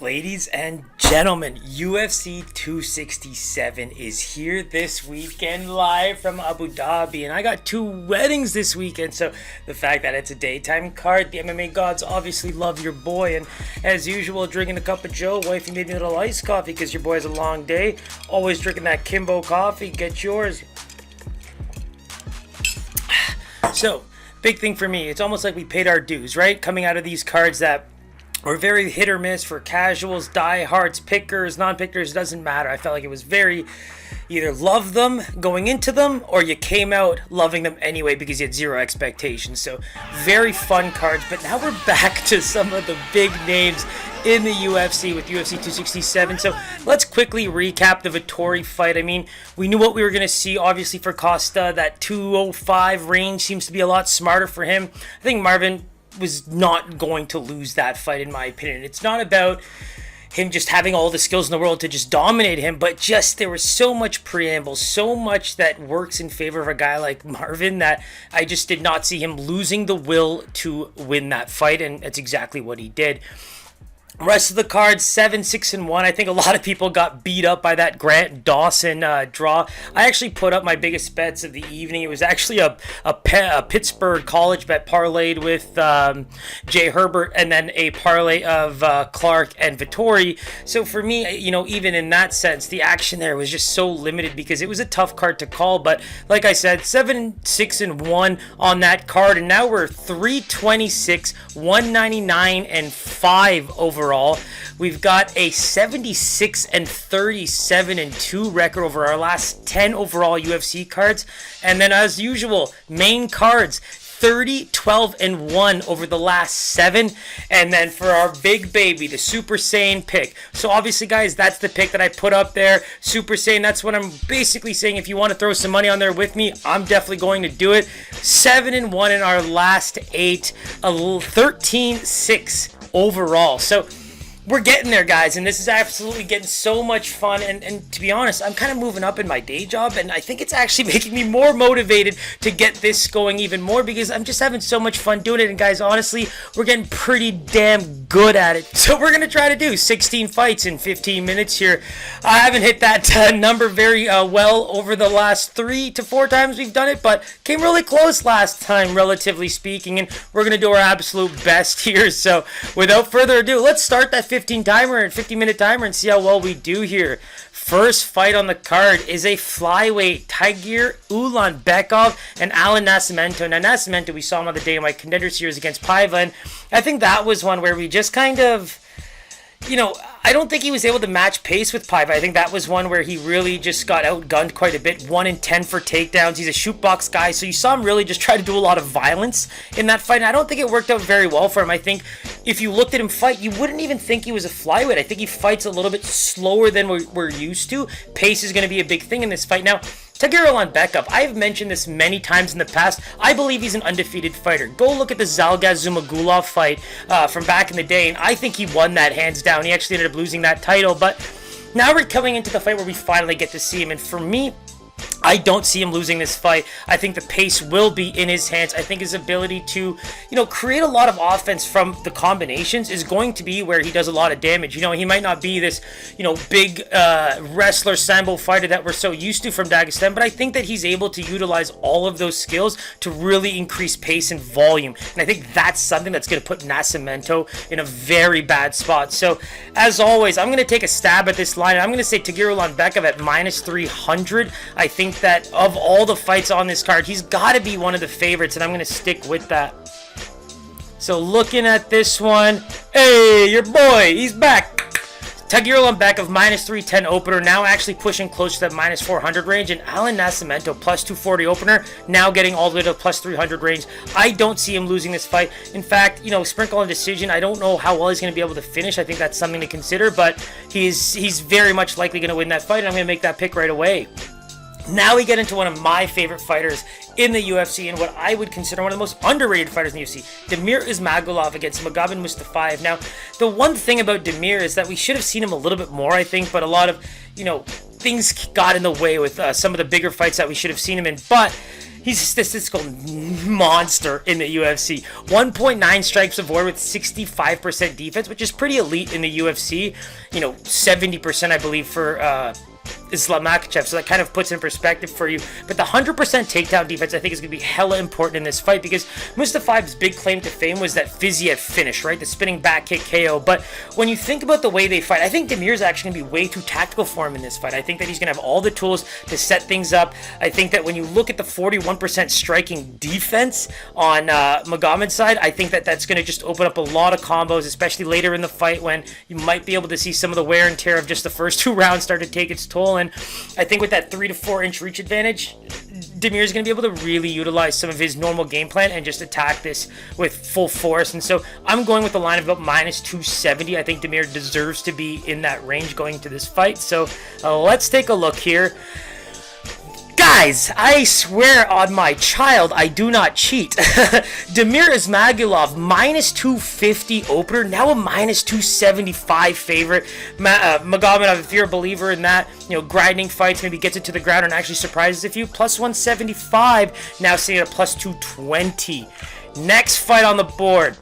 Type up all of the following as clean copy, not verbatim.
Ladies and gentlemen, UFC 267 is here this weekend live from Abu Dhabi, and I got two weddings this weekend, so the fact that it's a daytime card, the MMA gods obviously love your boy, and as usual, drinking a cup of joe. Wifey made me a little iced coffee because your boy has a long day. Always drinking that Kimbo coffee. Get yours. So, big thing for me, it's almost like we paid our dues, right? Coming out of these cards that were very hit or miss for casuals, diehards, pickers, non-pickers, doesn't matter. I felt like it was very, either love them going into them or you came out loving them anyway because you had zero expectations. So very fun cards, but now we're back to some of the big names in the UFC with UFC 267. So let's quickly recap the Vettori fight. I mean, we knew what we were going to see. Obviously for Costa, that 205 range seems to be a lot smarter for him. I think Marvin was not going to lose that fight, in my opinion. It's not about him just having all the skills in the world to just dominate him, but just there was so much preamble, so much that works in favor of a guy like Marvin that I just did not see him losing the will to win that fight, and that's exactly what he did. Rest of the card, 7-6-1. I think a lot of people got beat up by that Grant Dawson draw. I actually put up my biggest bets of the evening. It was actually a Pittsburgh college bet parlayed with Jay Herbert, and then a parlay of Clark and Vettori. So for me, you know, even in that sense, the action there was just so limited because it was a tough card to call. But like I said, 7-6-1 on that card, and now we're 326, 199, and 5 overall. We've got a 76-37-2 record over our last 10 overall UFC cards. And then as usual, main cards, 30-12-1 over the last 7. And then for our big baby, the Super Saiyan pick. So obviously, guys, that's the pick that I put up there. Super Saiyan, that's what I'm basically saying. If you want to throw some money on there with me, I'm definitely going to do it. 7-1 in our last 8. 13-6 overall. So we're getting there, guys, and this is absolutely getting so much fun, and to be honest, I'm kind of moving up in my day job, and I think it's actually making me more motivated to get this going even more because I'm just having so much fun doing it, and guys, honestly, we're getting pretty damn good at it. So we're going to try to do 16 fights in 15 minutes here. I haven't hit that number very well over the last 3 to 4 times we've done it, but came really close last time, relatively speaking, and we're going to do our absolute best here. So without further ado, let's start that 50-minute timer and see how well we do here. First fight on the card is a flyweight, Tagir, Ulanbekov, and Allan Nascimento. Now, Nascimento, we saw him on the day of my contender series against Paiva, and I think that was one where we just kind of, you know, I don't think he was able to match pace with Paiva. I think that was one where he really just got outgunned quite a bit. 1 in 10 for takedowns. He's a shoot box guy, so you saw him really just try to do a lot of violence in that fight, and I don't think it worked out very well for him. I think if you looked at him fight, you wouldn't even think he was a flyweight. I think he fights a little bit slower than we're used to. Pace is going to be a big thing in this fight. Now, Tagir Ulanbekov, I've mentioned this many times in the past. I believe he's an undefeated fighter. Go look at the Ismagulov fight from back in the day, and I think he won that hands down. He actually ended up losing that title, but now we're coming into the fight where we finally get to see him, and for me, I don't see him losing this fight. I think the pace will be in his hands. I think his ability to, you know, create a lot of offense from the combinations is going to be where he does a lot of damage. You know, he might not be this, you know, big wrestler, sambo fighter that we're so used to from Dagestan, but I think that he's able to utilize all of those skills to really increase pace and volume. And I think that's something that's going to put Nascimento in a very bad spot. So, as always, I'm going to take a stab at this line. I'm going to say Tagir Ulanbekov at -300. I think that of all the fights on this card, he's got to be one of the favorites, and I'm going to stick with that. So looking at this one, hey, your boy, he's back. Tagir Ulanbekov -310 opener, now actually pushing close to that -400 range, and Allan Nascimento +240 opener, now getting all the way to the +300 range. I don't see him losing this fight. In fact, you know, sprinkle on decision, I don't know how well he's going to be able to finish. I think that's something to consider, but he's very much likely going to win that fight, and I'm going to make that pick right away. Now we get into one of my favorite fighters in the UFC and what I would consider one of the most underrated fighters in the UFC. Damir Ismagulov against Magomed Mustafaev. Now, the one thing about Damir is that we should have seen him a little bit more, I think, but a lot of, you know, things got in the way with some of the bigger fights that we should have seen him in. But He's a statistical monster in the UFC. 1.9 strikes avoided with 65% defense, which is pretty elite in the UFC. 70% I believe for Ismagulov, so that kind of puts in perspective for you. But the 100% takedown defense I think is going to be hella important in this fight, because Mustafaev's big claim to fame was that Fiziev finish, right? The spinning back kick KO. But when you think about the way they fight, I think Damir's actually going to be way too tactical for him in this fight. I think that he's going to have all the tools to set things up. I think that when you look at the 41% striking defense on Magomed's side, I think that that's going to just open up a lot of combos, especially later in the fight when you might be able to see some of the wear and tear of just the first 2 rounds start to take its toll. And I think with that 3 to 4 inch reach advantage, Damir is going to be able to really utilize some of his normal game plan and just attack this with full force. And so I'm going with the line of about minus 270. I think Damir deserves to be in that range going into this fight. So let's take a look here. Guys, I swear on my child, I do not cheat. Damir Ismagulov, minus 250 opener, now a minus 275 favorite. Magomed, if you're a believer in that, grinding fights, maybe gets it to the ground and actually surprises a few, plus 175, now sitting at a plus 220. Next fight on the board.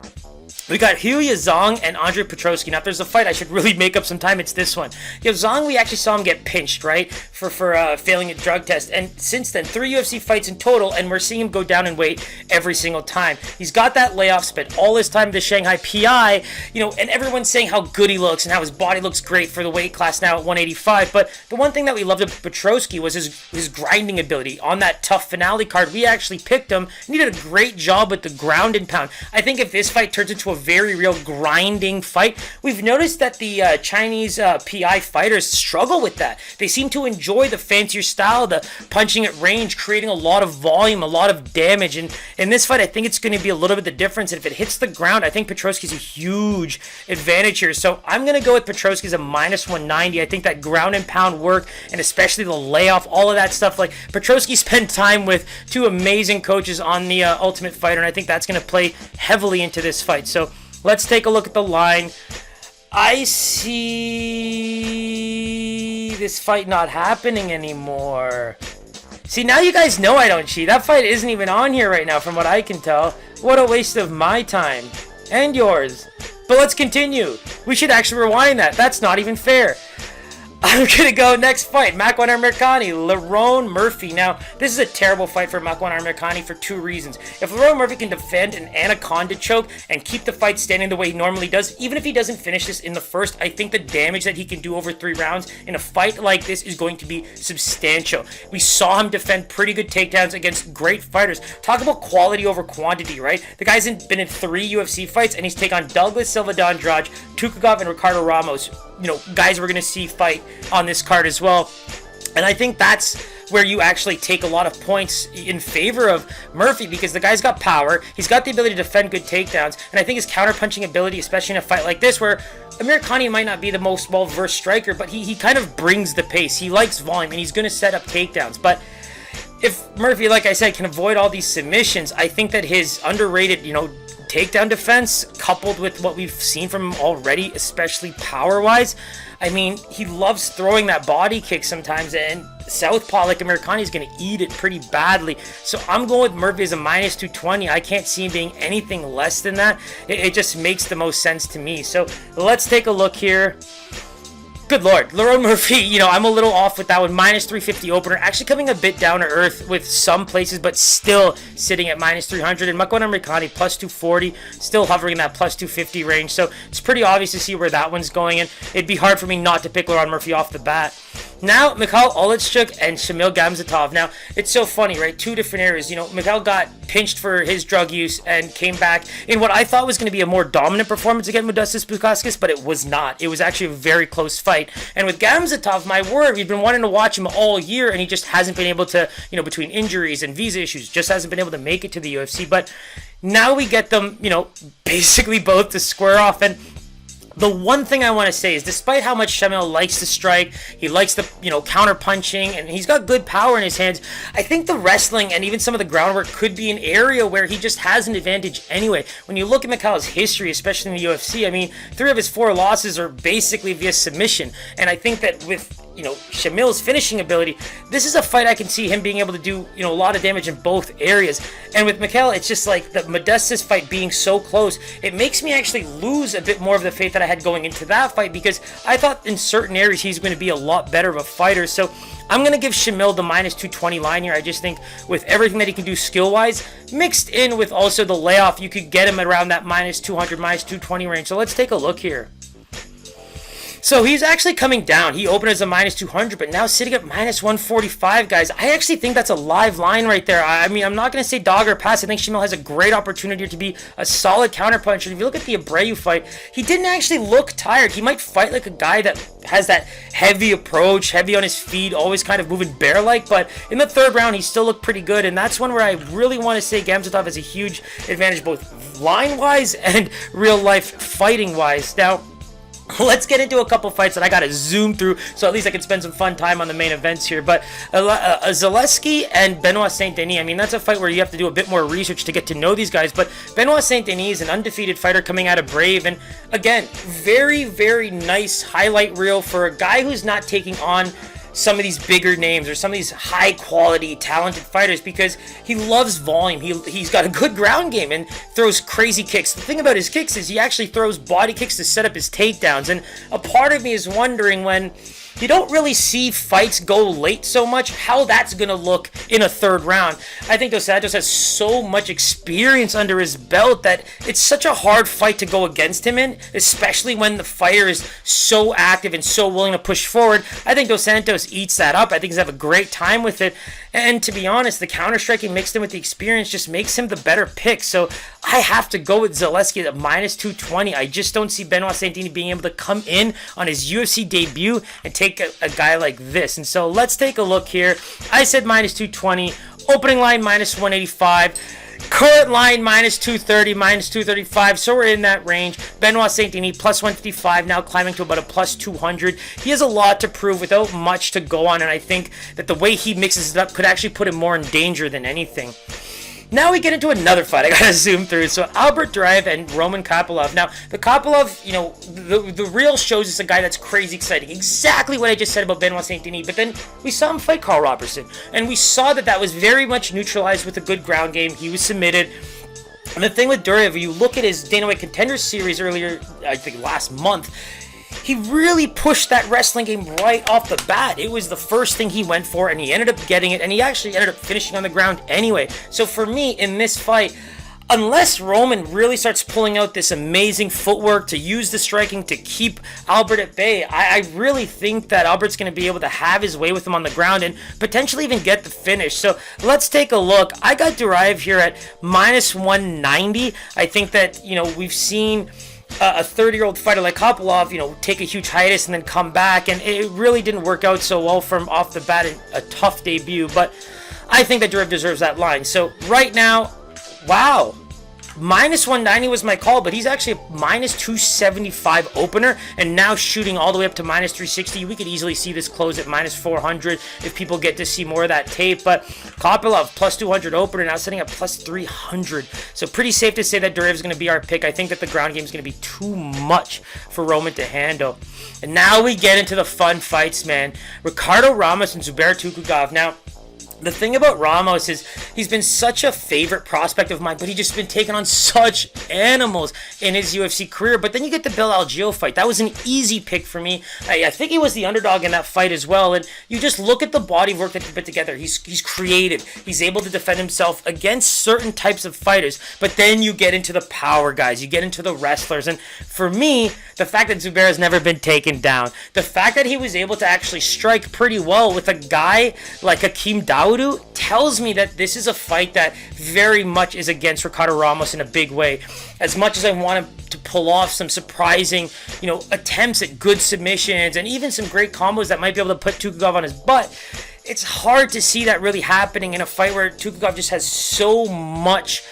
We got Yaozong and Andre Petroski. Now, if there's a fight I should really make up some time, it's this one. Yaozong, we actually saw him get pinched, right, for failing a drug test. And since then, 3 UFC fights in total, and we're seeing him go down in weight every single time. He's got that layoff, spent all his time at the Shanghai PI, and everyone's saying how good he looks and how his body looks great for the weight class now at 185. But the one thing that we loved about Petroski was his grinding ability. On that tough finale card, we actually picked him, and he did a great job with the ground and pound. I think if this fight turns into a very real grinding fight, we've noticed that the Chinese PI fighters struggle with that. They seem to enjoy the fancier style, the punching at range, creating a lot of volume, a lot of damage. And in this fight, I think it's going to be a little bit the difference. And if it hits the ground, I think Petroski's a huge advantage here. So I'm going to go with Petroski as a minus 190. I think that ground and pound work, and especially the layoff, all of that stuff. Like, Petroski spent time with 2 amazing coaches on the Ultimate Fighter, and I think that's going to play heavily into this fight. So let's take a look at the line. I see this fight not happening anymore. See, now you guys know I don't cheat. That fight isn't even on here right now from what I can tell. What a waste of my time. And yours. But let's continue. We should actually rewind that. That's not even fair. I'm going to go next fight. Makwan Amirkhani, Lerone Murphy. Now, this is a terrible fight for Makwan Amirkhani for 2 reasons. If Lerone Murphy can defend an anaconda choke and keep the fight standing the way he normally does, even if he doesn't finish this in the first, I think the damage that he can do over 3 rounds in a fight like this is going to be substantial. We saw him defend pretty good takedowns against great fighters. Talk about quality over quantity, right? The guy's been in 3 UFC fights, and he's taken on Douglas Silva, Andrade, Tukagov, and Ricardo Ramos. Guys we're going to see fight on this card as well. And I think that's where you actually take a lot of points in favor of Murphy, because the guy's got power, he's got the ability to defend good takedowns, and I think his counter-punching ability, especially in a fight like this, where Amirkhani might not be the most well-versed striker, but he kind of brings the pace. He likes volume, and he's going to set up takedowns. But if Murphy, like I said, can avoid all these submissions, I think that his underrated, takedown defense, coupled with what we've seen from him already, especially power-wise, I mean, he loves throwing that body kick sometimes, and southpaw like Amirkhani is going to eat it pretty badly. So I'm going with Murphy as a minus 220. I can't see him being anything less than that. It just makes the most sense to me. So let's take a look here. Good Lord, Lerone Murphy, I'm a little off with that one. Minus 350 opener, actually coming a bit down to earth with some places, but still sitting at minus 300. And Makwan Amirkhani, plus 240, still hovering in that plus 250 range. So it's pretty obvious to see where that one's going, and it'd be hard for me not to pick Lerone Murphy off the bat. Now, Michał, Oleksiejczuk, and Shamil Gamzatov. Now, it's so funny, right? 2 different areas. Michał got pinched for his drug use and came back in what I thought was going to be a more dominant performance against Modestas Bukauskas, but it was not. It was actually a very close fight. And with Gamzatov, my word, we've been wanting to watch him all year, and he just hasn't been able to, between injuries and visa issues, just hasn't been able to make it to the UFC. But now we get them, basically both to square off. And the one thing I want to say is, despite how much Shamil likes to strike, he likes the, counter punching, and he's got good power in his hands, I think the wrestling and even some of the groundwork could be an area where he just has an advantage anyway. When you look at Michał's history, especially in the UFC, I mean, 3 of his 4 losses are basically via submission, and I think that with Shamil's finishing ability, this is a fight I can see him being able to do, a lot of damage in both areas. And with Michał, it's just like the Modestas fight being so close, it makes me actually lose a bit more of the faith that I had going into that fight, because I thought in certain areas he's going to be a lot better of a fighter. So I'm going to give Shamil the minus 220 line here. I just think with everything that he can do skill-wise, mixed in with also the layoff, you could get him around that minus 200, minus 220 range. So let's take a look here. So he's actually coming down. He opened as a minus 200, but now sitting at minus 145, guys. I actually think that's a live line right there. I mean, I'm not going to say dog or pass. I think Shamil has a great opportunity to be a solid counterpuncher. If you look at the Abreu fight, he didn't actually look tired. He might fight like a guy that has that heavy approach, heavy on his feet, always kind of moving bear-like, but in the third round, he still looked pretty good, and that's one where I really want to say Gamzatov has a huge advantage both line-wise and real-life fighting-wise. Now, let's get into a couple fights that I gotta zoom through, so at least I can spend some fun time on the main events here. But Zaleski and Benoît Saint-Denis, I mean, that's a fight where you have to do a bit more research to get to know these guys. But Benoît Saint-Denis is an undefeated fighter coming out of Brave, and again, very, very nice highlight reel for a guy who's not taking on some of these bigger names or some of these high quality talented fighters, because he loves volume. He's got a good ground game and throws crazy kicks. The thing about his kicks is he actually throws body kicks to set up his takedowns, and a part of me is wondering, when you don't really see fights go late so much, how that's going to look in a third round. I think Dos Santos has so much experience under his belt that it's such a hard fight to go against him in, especially when the fighter is so active and so willing to push forward. I think Dos Santos eats that up. I think he's have a great time with it. And to be honest, the counter-striking mixed in with the experience just makes him the better pick. So I have to go with Zaleski at minus 220. I just don't see Benoît Saint-Denis being able to come in on his UFC debut and take a guy like this. And so let's take a look here. I said minus 220. Opening line minus 185. Current line minus 230, minus 235, so we're in that range. Benoît Saint-Denis plus 155, now climbing to about a plus 200. He has a lot to prove without much to go on, and I think that the way he mixes it up could actually put him more in danger than anything. Now we get into another fight I gotta zoom through. So Albert Duraev and Roman Kopylov. Now, the Kopylov, the reel shows us a guy that's crazy exciting. Exactly what I just said about Benoît Saint-Denis. But then we saw him fight Carl Robertson, and we saw that was very much neutralized with a good ground game. He was submitted. And the thing with Duraev, you look at his Dana White Contender Series earlier, I think last month, he really pushed that wrestling game right off the bat. It was the first thing he went for, and he ended up getting it, and he actually ended up finishing on the ground anyway. So for me, in this fight, unless Roman really starts pulling out this amazing footwork to use the striking to keep Albert at bay, I really think that Albert's going to be able to have his way with him on the ground and potentially even get the finish. So let's take a look. I got Duraev here at minus 190. I think that, we've seen a 30-year-old fighter like Kopylov, take a huge hiatus and then come back, and it really didn't work out so well from off the bat in a tough debut, but I think that Duraev deserves that line. So right now, wow, minus 190 was my call, but he's actually a minus 275 opener, and now shooting all the way up to minus 360. We could easily see this close at minus 400 if people get to see more of that tape, but Kopylov plus 200 opener, now sitting at plus 300. So pretty safe to say that Duraev is going to be our pick. I think that the ground game is going to be too much for Roman to handle. And now we get into the fun fights, man. Ricardo Ramos and Zubair Tukhugov. Now, the thing about Ramos is he's been such a favorite prospect of mine, but he's just been taking on such animals in his UFC career. But then you get the Bill Algeo fight. That was an easy pick for me. I think he was the underdog in that fight as well. And you just look at the body work that he put together. He's creative. He's able to defend himself against certain types of fighters. But then you get into the power guys. You get into the wrestlers. And for me, the fact that Zubair has never been taken down, the fact that he was able to actually strike pretty well with a guy like Hakeem Dawodu tells me that this is a fight that very much is against Ricardo Ramos in a big way. As much as I want him to pull off some surprising, attempts at good submissions and even some great combos that might be able to put Tukhugov on his butt, it's hard to see that really happening in a fight where Tukhugov just has so much,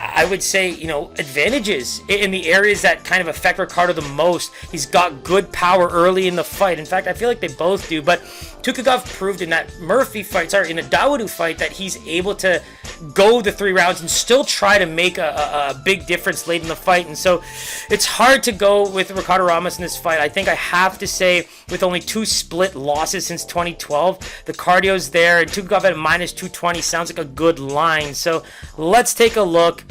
I would say, advantages in the areas that kind of affect Ricardo the most. He's got good power early in the fight. In fact, I feel like they both do, but Tukhugov proved in that in the Dawodu fight, that he's able to go the 3 rounds and still try to make a big difference late in the fight. And so it's hard to go with Ricardo Ramos in this fight. I think I have to say, with only 2 split losses since 2012, the cardio's there, and Tukhugov at -220 sounds like a good line. So let's take a look.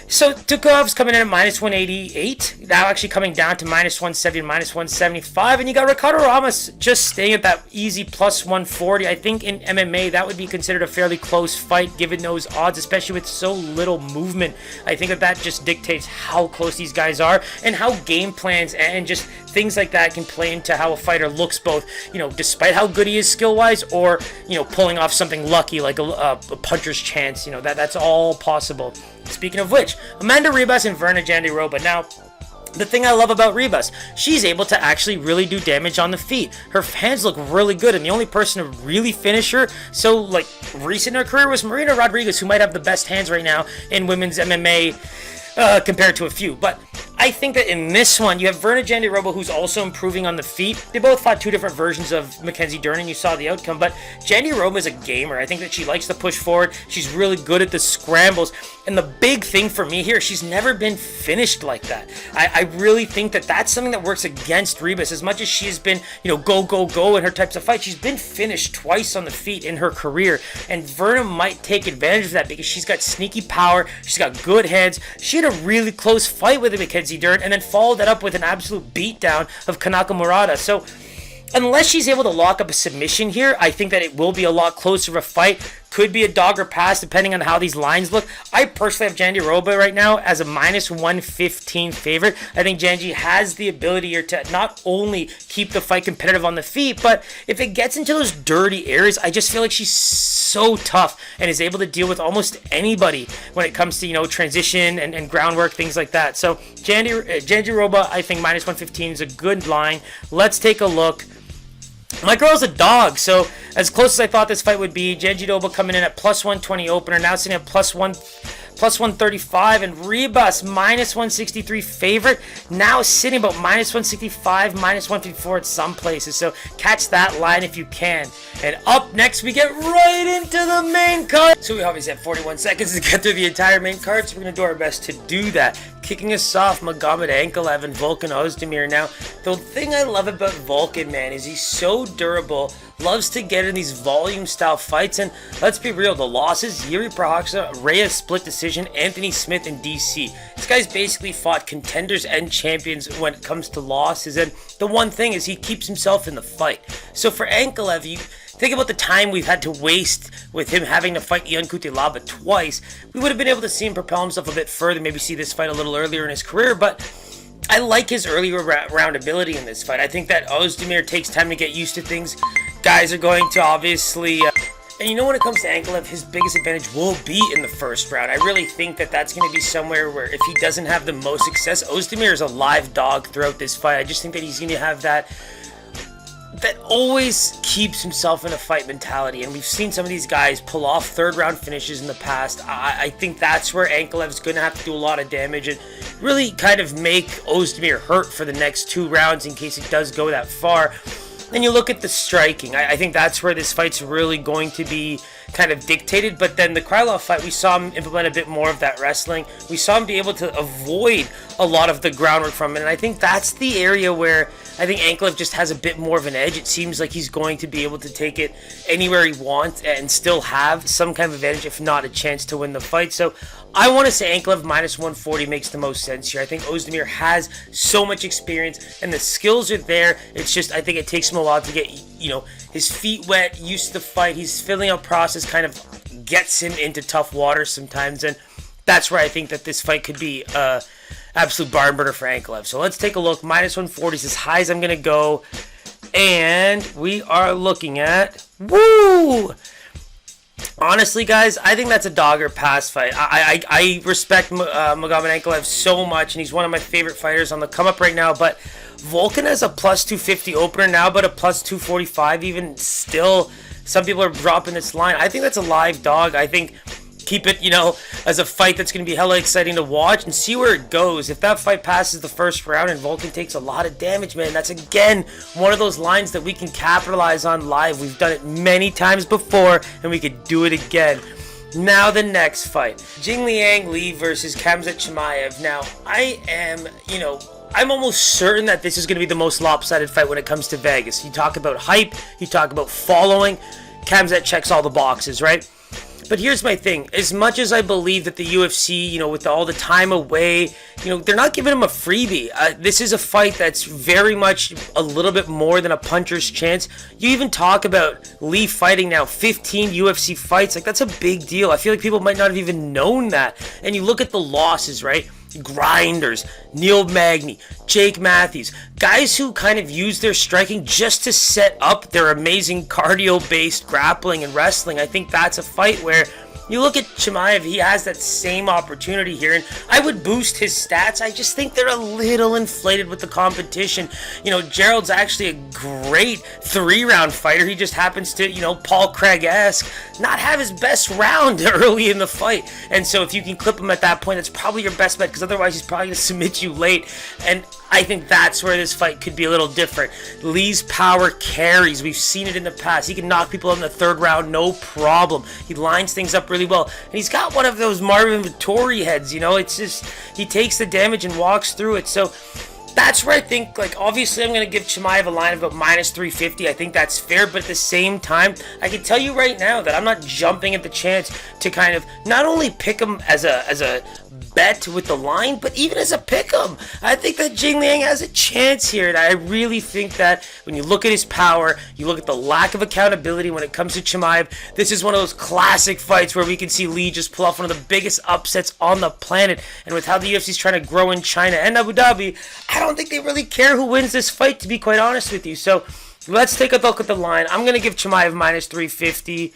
So Tukhov's coming in at -188, now actually coming down to -170 and -175, and you got Ricardo Ramos just staying at that easy +140. I think in MMA that would be considered a fairly close fight given those odds, especially with so little movement. I think that just dictates how close these guys are and how game plans and just things like that can play into how a fighter looks, both, despite how good he is skill-wise, or, pulling off something lucky like a puncher's chance. That's all possible. Speaking of which, Amanda Ribas and Virna Jandiroba. Now, the thing I love about Ribas, she's able to actually really do damage on the feet. Her hands look really good, and the only person to really finish her recent in her career was Marina Rodriguez, who might have the best hands right now in women's MMA compared to a few. But I think that in this one, you have Virna Jandiroba, who's also improving on the feet. They both fought 2 different versions of Mackenzie Dern, and you saw the outcome. But Jandiroba is a gamer. I think that she likes to push forward. She's really good at the scrambles. And the big thing for me here, she's never been finished like that. I really think that that's something that works against Ribas. As much as she has been, go, go, go in her types of fights, she's been finished twice on the feet in her career. And Virna might take advantage of that because she's got sneaky power. She's got good hands. She had a really close fight with Mackenzie Dern, and then followed that up with an absolute beatdown of Kanako Murata. So unless she's able to lock up a submission here, I think that it will be a lot closer of a fight. Could be a dog or pass depending on how these lines look. I personally have Jandiroba right now as a -115 favorite. I think Janji has the ability here to not only keep the fight competitive on the feet, but if it gets into those dirty areas, I just feel like she's so tough and is able to deal with almost anybody when it comes to, transition and groundwork, things like that. So Jandiroba, I think -115 is a good line. Let's take a look. My girl's a dog, so as close as I thought this fight would be, Jandiroba coming in at +120 opener, now sitting at +135, and Ribas -163 favorite, now sitting about -165, -154 at some places. So catch that line if you can. And up next, we get right into the main card. So we obviously have 41 seconds to get through the entire main card, so we're going to do our best to do that. Kicking us off, Magomed Ankalaev and Volkan Ozdemir. Now, the thing I love about Volkan, man, is he's so durable, loves to get in these volume-style fights, and let's be real, the losses, Yuri Prochazka, Reyes split decision, Anthony Smith, and DC. This guy's basically fought contenders and champions when it comes to losses, and the one thing is he keeps himself in the fight. So for Ankalaev, you think about the time we've had to waste with him having to fight Ion Cutelaba twice. We would have been able to see him propel himself a bit further, maybe see this fight a little earlier in his career, but I like his early round ability in this fight. I think that Ozdemir takes time to get used to things. Guys are going to obviously... and when it comes to Ankalaev, his biggest advantage will be in the first round. I really think that that's going to be somewhere where if he doesn't have the most success, Ozdemir is a live dog throughout this fight. I just think that he's going to have that always keeps himself in a fight mentality, and we've seen some of these guys pull off third round finishes in the past. I think that's where Ankalaev's going to have to do a lot of damage and really kind of make Ozdemir hurt for the next 2 rounds in case it does go that far. Then you look at the striking. I think that's where this fight's really going to be kind of dictated. But then the Krylov fight, we saw him implement a bit more of that wrestling. We saw him be able to avoid a lot of the groundwork from it. And I think that's the area where I think Ankalaev just has a bit more of an edge. It seems like he's going to be able to take it anywhere he wants and still have some kind of advantage, if not a chance to win the fight. So I want to say Ankalaev -140 makes the most sense here. I think Ozdemir has so much experience and the skills are there. It's just, I think it takes him a while to get, his feet wet, used to the fight. His filling out process kind of gets him into tough waters sometimes. And that's where I think that this fight could be absolute barn burner for Ankalaev. So let's take a look. -140 is as high as I'm going to go. And we are looking at... Woo! Honestly, guys, I think that's a dog or pass fight. I respect Magomed Ankalaev so much, and he's one of my favorite fighters on the come-up right now, but Volkan has a +250 opener now, but a +245 even still. Some people are dropping this line. I think that's a live dog. I think keep it, as a fight that's going to be hella exciting to watch and see where it goes. If that fight passes the first round and Volkan takes a lot of damage, man, that's again one of those lines that we can capitalize on live. We've done it many times before, and we could do it again. Now the next fight, Jingliang Li versus Khamzat Chimaev. Now, I'm almost certain that this is going to be the most lopsided fight when it comes to Vegas. You talk about hype, you talk about following, Khamzat checks all the boxes, right? But here's my thing. As much as I believe that the UFC, with all the time away, they're not giving him a freebie. This is a fight that's very much a little bit more than a puncher's chance. You even talk about Lee fighting now 15 UFC fights. Like, that's a big deal. I feel like people might not have even known that. And you look at the losses, right? Grinders, Neil Magny, Jake Matthews, guys who kind of use their striking just to set up their amazing cardio-based grappling and wrestling. I think that's a fight where you look at Chimaev, he has that same opportunity here, and I would boost his stats. I just think they're a little inflated with the competition. Gerald's actually a great 3-round fighter. He just happens to, Paul Craig-esque, not have his best round early in the fight. And so if you can clip him at that point, that's probably your best bet, because otherwise he's probably going to submit you late. And I think that's where this fight could be a little different. Lee's power carries. We've seen it in the past. He can knock people out in the 3rd round, no problem. He lines things up really well. And he's got one of those Marvin Vittori heads, It's just, he takes the damage and walks through it. So that's where I think, obviously I'm going to give Chimaev a line of about -350. I think that's fair, but at the same time, I can tell you right now that I'm not jumping at the chance to kind of not only pick him as a bet with the line, but even as a pick'em. I think that Jingliang has a chance here, and I really think that when you look at his power, you look at the lack of accountability when it comes to Chimaev, this is one of those classic fights where we can see Lee just pull off one of the biggest upsets on the planet. And with how the UFC is trying to grow in China and Abu Dhabi, I don't think they really care who wins this fight, to be quite honest with you. So let's take a look at the line. I'm going to give Chimaev -350.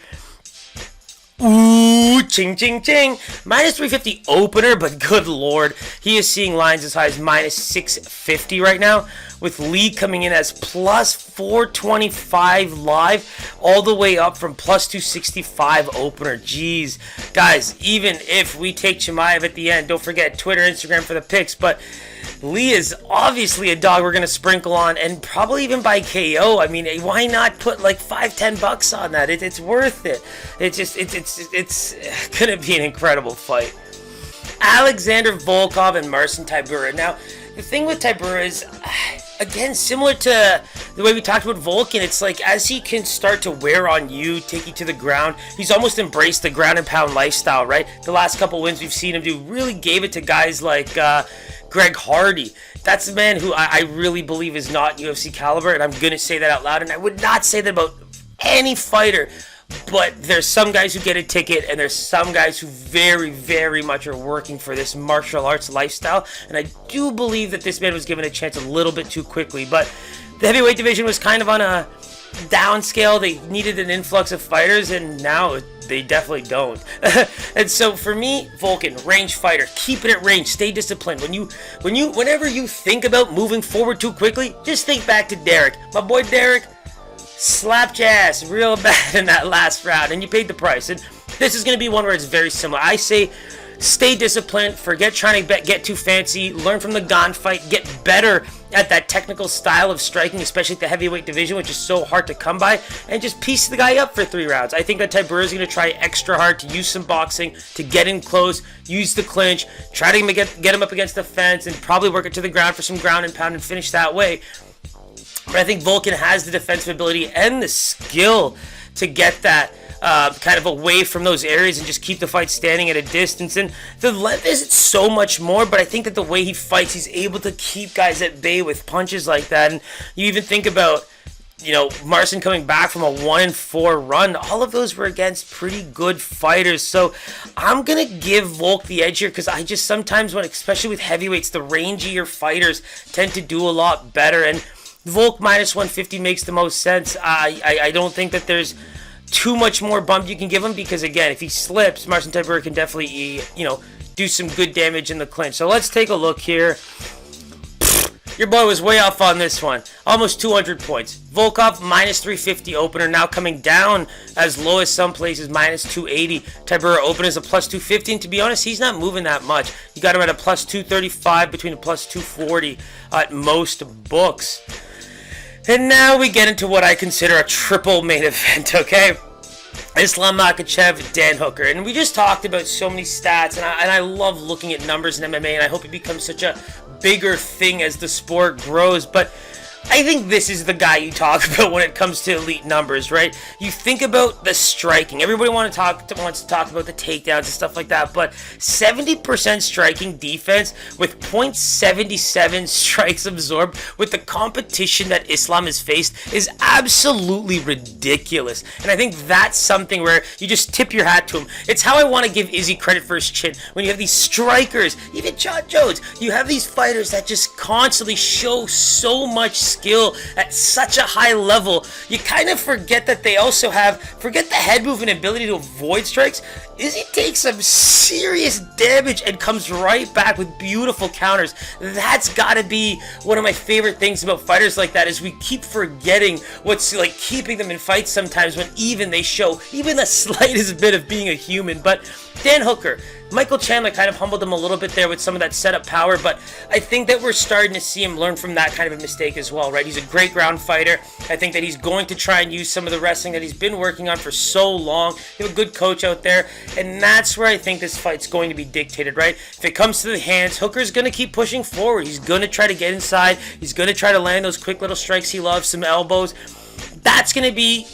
Ooh, ching, ching, ching. -350 opener, but good lord, he is seeing lines as high as -650 right now, with Lee coming in as +425 live, all the way up from +265 opener. Jeez. Guys, even if we take Chimaev at the end, don't forget Twitter, Instagram for the picks, but Lee is obviously a dog we're going to sprinkle on, and probably even by KO. I mean, why not put like $5-10 on that? It's worth it. It's going to be an incredible fight. Alexander Volkov and Marcin Tybura. Now, the thing with Tybura is, again, similar to the way we talked about Volkan, it's like as he can start to wear on you, take you to the ground, he's almost embraced the ground and pound lifestyle, right? The last couple wins we've seen him do really gave it to guys like Greg Hardy. That's a man who I really believe is not UFC caliber, and I'm going to say that out loud, and I would not say that about any fighter. But there's some guys who get a ticket, and there's some guys who very, very much are working for this martial arts lifestyle. And I do believe that this man was given a chance a little bit too quickly. But the heavyweight division was kind of on a downscale. They needed an influx of fighters, and now they definitely don't. And so for me, Volkan, range fighter, keep it at range, stay disciplined. Whenever you think about moving forward too quickly, just think back to Derek. My boy Derek slapped your ass real bad in that last round, and you paid the price. And this is going to be one where it's very similar. I say stay disciplined, forget trying to get too fancy, learn from the gunfight, get better at that technical style of striking, especially at the heavyweight division, which is so hard to come by, and just piece the guy up for 3 rounds. I think that Tybura is going to try extra hard to use some boxing, to get in close, use the clinch, try to get him up against the fence, and probably work it to the ground for some ground and pound and finish that way. But I think Volkan has the defensive ability and the skill to get that kind of away from those areas and just keep the fight standing at a distance. And the length isn't so much more, but I think that the way he fights, he's able to keep guys at bay with punches like that. And you even think about, Marcin coming back from a 1-4 run. All of those were against pretty good fighters. So I'm going to give Volk the edge here, because I just sometimes, especially with heavyweights, the rangier fighters tend to do a lot better. And Volk -150 makes the most sense. I don't think that there's too much more bump you can give him, because again, if he slips, Marcin Tybura can definitely, do some good damage in the clinch. So let's take a look here. your boy was way off on this one. Almost 200 points. Volkov, minus 350 opener, now coming down as low as some places, minus 280. Teixeira opener is a plus 250, and to be honest, he's not moving that much. You got him at a plus 235, between a plus 240 at most books. And now we get into what I consider a triple main event, okay? Islam Makhachev, Dan Hooker. And we just talked about so many stats, and I love looking at numbers in MMA, and I hope it becomes such a bigger thing as the sport grows. But I think this is the guy you talk about when it comes to elite numbers, right? You think about the striking. Everybody wants to talk about the takedowns and stuff like that, but 70% striking defense with .77 strikes absorbed with the competition that Islam has faced is absolutely ridiculous. And I think that's something where you just tip your hat to him. It's how I want to give Izzy credit for his chin. When you have these strikers, even John Jones, you have these fighters that just constantly show so much skill at such a high level, you kind of forget that they also forget the head movement ability to avoid strikes. Izzy takes some serious damage and comes right back with beautiful counters. That's got to be one of my favorite things about fighters like that, is we keep forgetting what's like keeping them in fights sometimes, when even they show even the slightest bit of being a human. But Dan Hooker, Michael Chandler kind of humbled him a little bit there with some of that setup power, but I think that we're starting to see him learn from that kind of a mistake as well, right? He's a great ground fighter. I think that he's going to try and use some of the wrestling that he's been working on for so long. You have a good coach out there, and that's where I think this fight's going to be dictated, right? If it comes to the hands, Hooker's going to keep pushing forward. He's going to try to get inside. He's going to try to land those quick little strikes he loves, some elbows. That's going to be,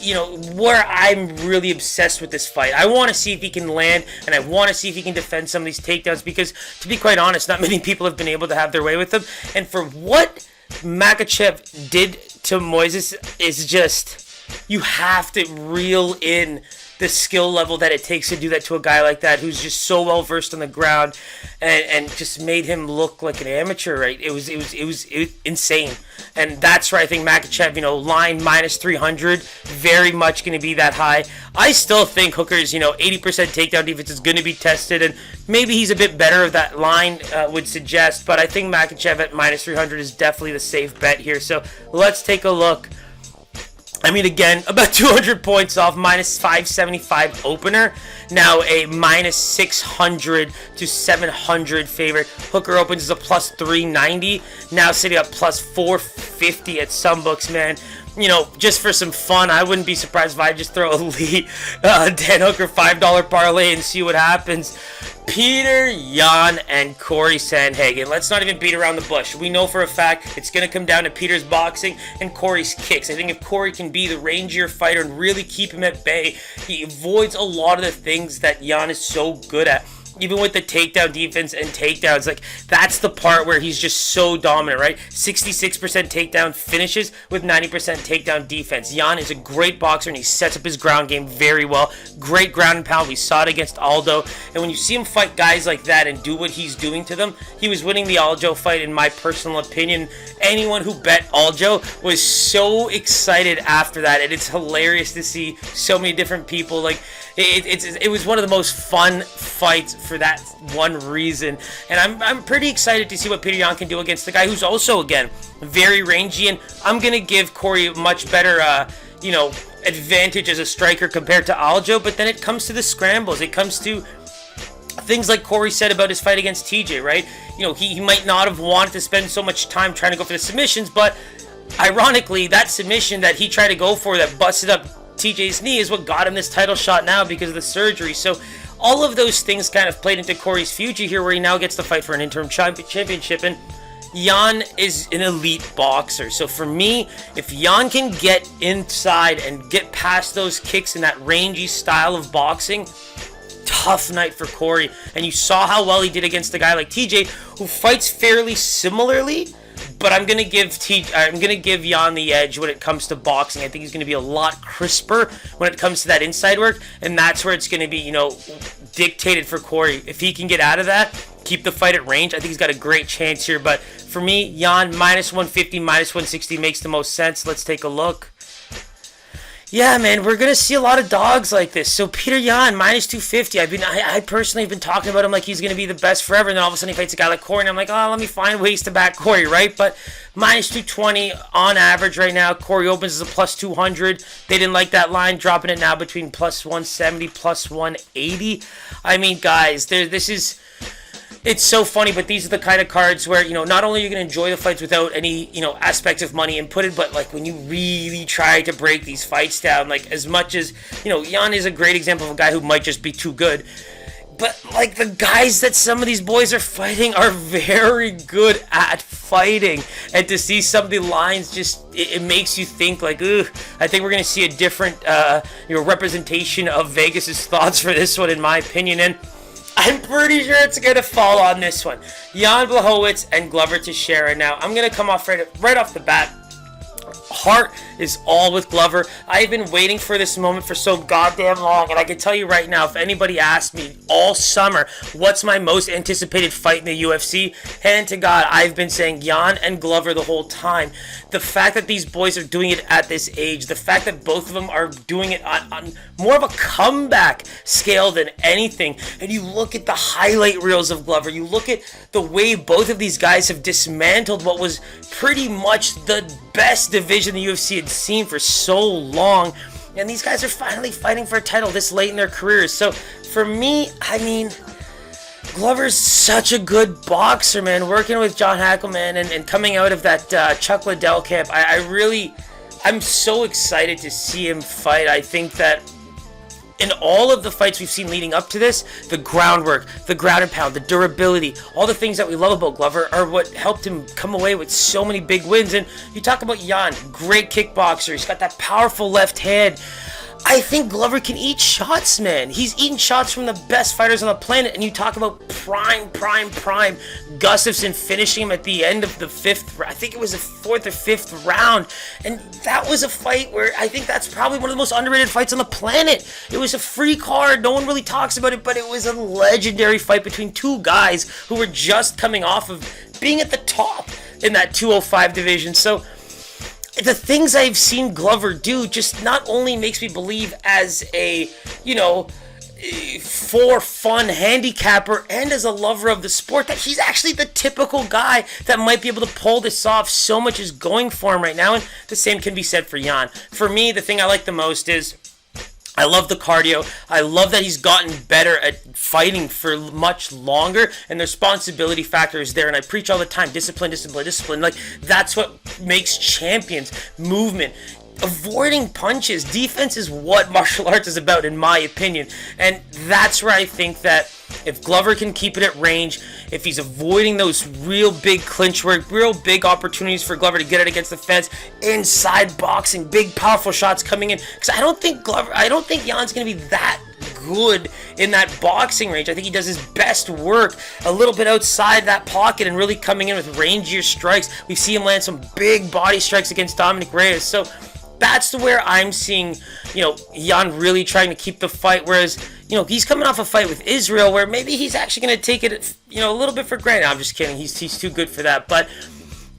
where I'm really obsessed with this fight. I want to see if he can land, and I want to see if he can defend some of these takedowns, because, to be quite honest, not many people have been able to have their way with him. And for what Makhachev did to Moises is just, you have to reel in the skill level that it takes to do that to a guy like that, who's just so well versed on the ground, and just made him look like an amateur, right? It was insane. And that's where I think Makhachev, line minus 300, very much going to be that high. I still think Hooker's, 80% takedown defense is going to be tested, and maybe he's a bit better, that line would suggest, but I think Makhachev at minus 300 is definitely the safe bet here. So let's take a look. I mean, again, about 200 points off, minus 575 opener. Now a minus 600 to 700 favorite. Hooker opens as a plus 390. Now sitting at plus 450 at some books, man. Just for some fun, I wouldn't be surprised if I just throw a Dan Hooker $5 parlay and see what happens. Peter Yan and Corey Sandhagen. Let's not even beat around the bush. We know for a fact it's going to come down to Peter's boxing and Corey's kicks. I think if Corey can be the rangier fighter and really keep him at bay, he avoids a lot of the things that Yan is so good at. Even with the takedown defense and takedowns, that's the part where he's just so dominant, right? 66% takedown finishes with 90% takedown defense. Yan is a great boxer, and he sets up his ground game very well. Great ground and pound. We saw it against Aldo. And when you see him fight guys like that and do what he's doing to them, he was winning the Aljo fight, in my personal opinion. Anyone who bet Aljo was so excited after that, and it's hilarious to see so many different people. It was one of the most fun fights for that one reason, and I'm pretty excited to see what Peter Yan can do against the guy who's also, again, very rangy. And I'm gonna give Corey a much better advantage as a striker compared to Aljo. But then it comes to the scrambles, it comes to things like Corey said about his fight against TJ, right? He might not have wanted to spend so much time trying to go for the submissions, but ironically, that submission that he tried to go for that busted up TJ's knee is what got him this title shot now because of the surgery. So all of those things kind of played into Corey's future here, where he now gets to fight for an interim championship. And Yan is an elite boxer. So for me, if Yan can get inside and get past those kicks in that rangy style of boxing, tough night for Corey. And you saw how well he did against a guy like TJ, who fights fairly similarly. But I'm gonna give Yan the edge when it comes to boxing. I think he's gonna be a lot crisper when it comes to that inside work, and that's where it's gonna be, dictated for Corey. If he can get out of that, keep the fight at range, I think he's got a great chance here. But for me, Yan minus 150, minus 160 makes the most sense. Let's take a look. Yeah, man, we're gonna see a lot of dogs like this. So Peter Yan, minus 250. I personally have been talking about him like he's gonna be the best forever, and then all of a sudden he fights a guy like Corey, and I'm like, oh, let me find ways to back Corey, right? But minus 220 on average right now. Corey opens as a plus 200. They didn't like that line, dropping it now between plus 170, plus 180. I mean, guys, this is. It's so funny, but these are the kind of cards where, not only are you going to enjoy the fights without any, aspect of money inputted, but, like, when you really try to break these fights down, like, as much as, Yan is a great example of a guy who might just be too good, but, like, the guys that some of these boys are fighting are very good at fighting, and to see some of the lines just, it makes you think, like, ugh, I think we're going to see a different, representation of Vegas's thoughts for this one, in my opinion, and I'm pretty sure it's going to fall on this one. Jan Błachowicz and Glover Teixeira. Now, I'm going to come off right off the bat. Heart is all with Glover. I've been waiting for this moment for so goddamn long, and I can tell you right now, if anybody asked me all summer what's my most anticipated fight in the UFC, hand to God, I've been saying Jan and Glover the whole time. The fact that these boys are doing it at this age, the fact that both of them are doing it on more of a comeback scale than anything, and you look at the highlight reels of Glover, you look at the way both of these guys have dismantled what was pretty much the best division the UFC had seen for so long, and these guys are finally fighting for a title this late in their careers. So for me, I mean, Glover's such a good boxer, man. Working with John Hackleman and coming out of that Chuck Liddell camp, I'm so excited to see him fight. I think that in all of the fights we've seen leading up to this, the groundwork, the ground and pound, the durability, all the things that we love about Glover are what helped him come away with so many big wins. And you talk about Jan, great kickboxer. He's got that powerful left hand. I think Glover can eat shots, man. He's eating shots from the best fighters on the planet. And you talk about prime Gustafsson finishing him at the end of the I think it was the fourth or fifth round. And that was a fight where I think that's probably one of the most underrated fights on the planet. It was a free card. No one really talks about it, but it was a legendary fight between two guys who were just coming off of being at the top in that 205 division. So the things I've seen Glover do just not only makes me believe as a, for fun handicapper and as a lover of the sport that he's actually the typical guy that might be able to pull this off. So much is going for him right now, and the same can be said for Jan. For me, the thing I like the most is I love the cardio. I love that he's gotten better at fighting for much longer, and the responsibility factor is there. And I preach all the time, discipline. Like, that's what makes champions. Movement. Avoiding punches. Defense is what martial arts is about, in my opinion. And that's where I think that if Glover can keep it at range, if he's avoiding those real big clinch work, real big opportunities for Glover to get it against the fence, inside boxing, big powerful shots coming in, because I don't think Jan's going to be that good in that boxing range. I think he does his best work a little bit outside that pocket and really coming in with rangier strikes. We see him land some big body strikes against Dominic Reyes. So that's where I'm seeing, Jan really trying to keep the fight, whereas, he's coming off a fight with Israel where maybe he's actually going to take it, a little bit for granted. I'm just kidding. He's too good for that. But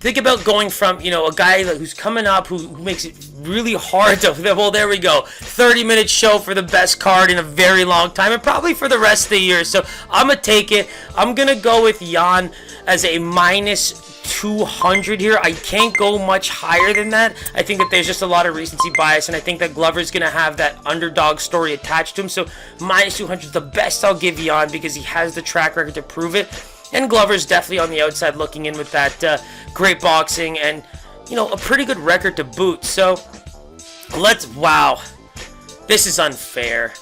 think about going from, a guy who's coming up who makes it really hard to, well, there we go. 30-minute show for the best card in a very long time and probably for the rest of the year. So I'm going to take it. I'm going to go with Jan as a minus 200 here. I can't go much higher than that. I think that there's just a lot of recency bias, and I think that Glover's going to have that underdog story attached to him. So minus 200 is the best I'll give Jan because he has the track record to prove it. And Glover's definitely on the outside looking in with that great boxing and, a pretty good record to boot. So wow. This is unfair.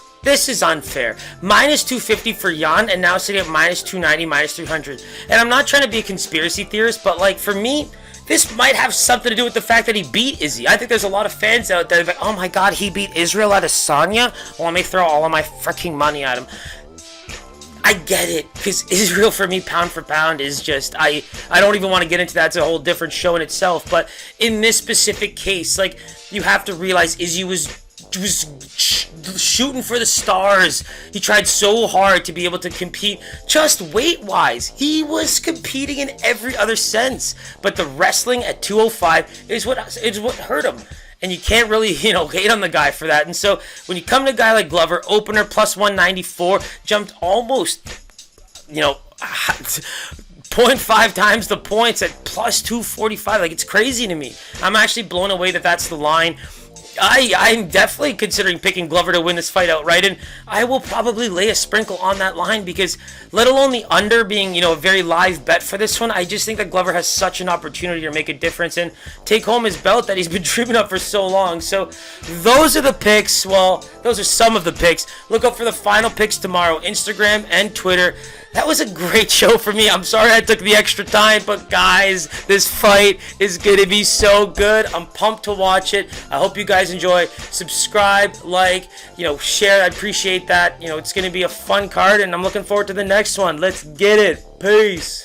Minus 250 for Jan, and now sitting at minus 290, minus 300. And I'm not trying to be a conspiracy theorist, but, for me, this might have something to do with the fact that he beat Izzy. I think there's a lot of fans out there that, oh my god, he beat Israel Adesanya? Well, let me throw all of my freaking money at him. I get it, because Israel, for me, pound for pound, is just, I don't even want to get into that. It's a whole different show in itself. But in this specific case, you have to realize Izzy was shooting for the stars. He tried so hard to be able to compete just weight-wise. He was competing in every other sense. But the wrestling at 205 is what hurt him. And you can't really, hate on the guy for that. And so when you come to a guy like Glover, opener plus 194, jumped almost, 0.5 times the points at plus 245. Like, it's crazy to me. I'm actually blown away that that's the line. I'm definitely considering picking Glover to win this fight outright, and I will probably lay a sprinkle on that line because, let alone the under being, a very live bet for this one, I just think that Glover has such an opportunity to make a difference and take home his belt that he's been dreaming of for so long. So those are the picks. Well, those are some of the picks. Look out for the final picks tomorrow, Instagram and Twitter. That was a great show for me. I'm sorry I took the extra time, but guys, this fight is going to be so good. I'm pumped to watch it. I hope you guys enjoy. Subscribe, like, share. I appreciate that. It's going to be a fun card, and I'm looking forward to the next one. Let's get it. Peace.